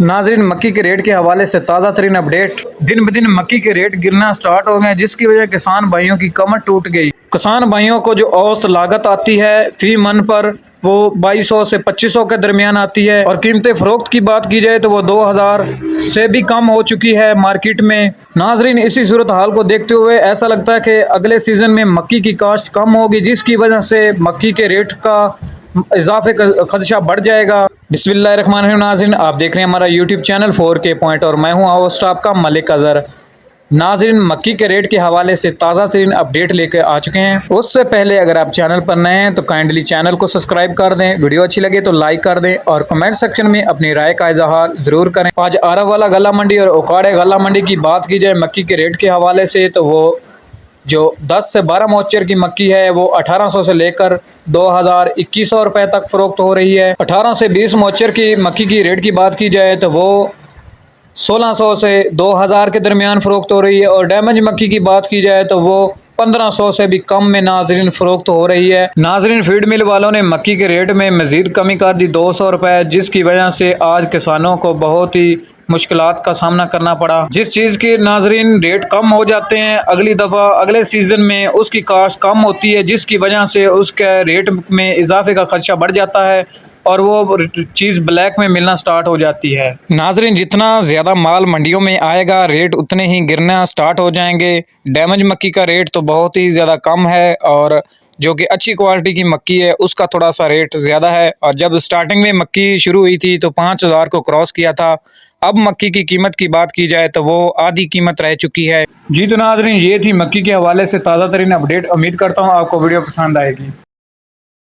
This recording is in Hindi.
नाज़रीन, मक्की के रेट के हवाले से ताज़ा तरीन अपडेट। दिन ब दिन मक्की के रेट गिरना स्टार्ट हो गए, जिसकी वजह किसान भाइयों की कमर टूट गई। किसान भाइयों को जो औसत लागत आती है फी मन पर वो 2200 से 2500 के दरमियान आती है, और कीमतें फ़रोख्त की बात की जाए तो वो 2000 से भी कम हो चुकी है मार्केट में। नाज़रीन, इसी सूरत हाल को देखते हुए ऐसा लगता है कि अगले सीज़न में मक्की की काश्त कम होगी, जिसकी वजह से मक्की के रेट का इजाफे का खदशा बढ़ जाएगा। बिस्मिल्लाहिर्रहमानिर्रहीम। नाज़रीन, आप देख रहे हैं हमारा यूट्यूब चैनल 4K पॉइंट और मैं हूं होस्ट आपका मलिक अज़हर। नाज़रीन, मक्की के रेट के हवाले से ताज़ा तरीन अपडेट लेकर आ चुके हैं। उससे पहले अगर आप चैनल पर नए हैं तो काइंडली चैनल को सब्सक्राइब कर दें, वीडियो अच्छी लगे तो लाइक कर दें और कमेंट सेक्शन में अपनी राय का इजहार ज़रूर करें। आज आरावाला गला मंडी और उकाड़े गला मंडी की बात की जाए मक्की के रेट के हवाले से तो वो जो 10 से 12 मोचर की मक्की है वो 1800 से लेकर 2000-2100 रुपए तक फ़रोख्त हो रही है। 18 से 20 मोचर की मक्की की रेट की बात की जाए तो वो 1600 से 2000 के दरमियान फ़रोख्त हो रही है, और डैमेज मक्की की बात की जाए तो वो 1500 से भी कम में नाजरीन फ़रोख्त हो रही है। नाजरीन, फीड मिल वालों ने मक्की के रेट में मज़ीद कमी कर दी 200 रुपए, जिसकी वजह से आज किसानों को बहुत ही मुश्किलात का सामना करना पड़ा। जिस चीज़ के नाजरीन रेट कम हो जाते हैं अगली दफ़ा अगले सीज़न में उसकी कास्ट कम होती है, जिसकी वजह से उसके रेट में इजाफे का खर्चा बढ़ जाता है और वो चीज़ ब्लैक में मिलना स्टार्ट हो जाती है। नाजरीन, जितना ज़्यादा माल मंडियों में आएगा रेट उतने ही गिरना स्टार्ट हो जाएंगे। डैमेज मक्की का रेट तो बहुत ही ज़्यादा कम है, और जो कि अच्छी क्वालिटी की मक्की है उसका थोड़ा सा रेट ज़्यादा है। और जब स्टार्टिंग में मक्की शुरू हुई थी तो 5000 को क्रॉस किया था। अब मक्की की कीमत की बात की जाए तो वो आधी कीमत रह चुकी है। जी तो नाजरीन, ये थी मक्की के हवाले से ताज़ा तरीन अपडेट। उम्मीद करता हूँ आपको वीडियो पसंद आएगी।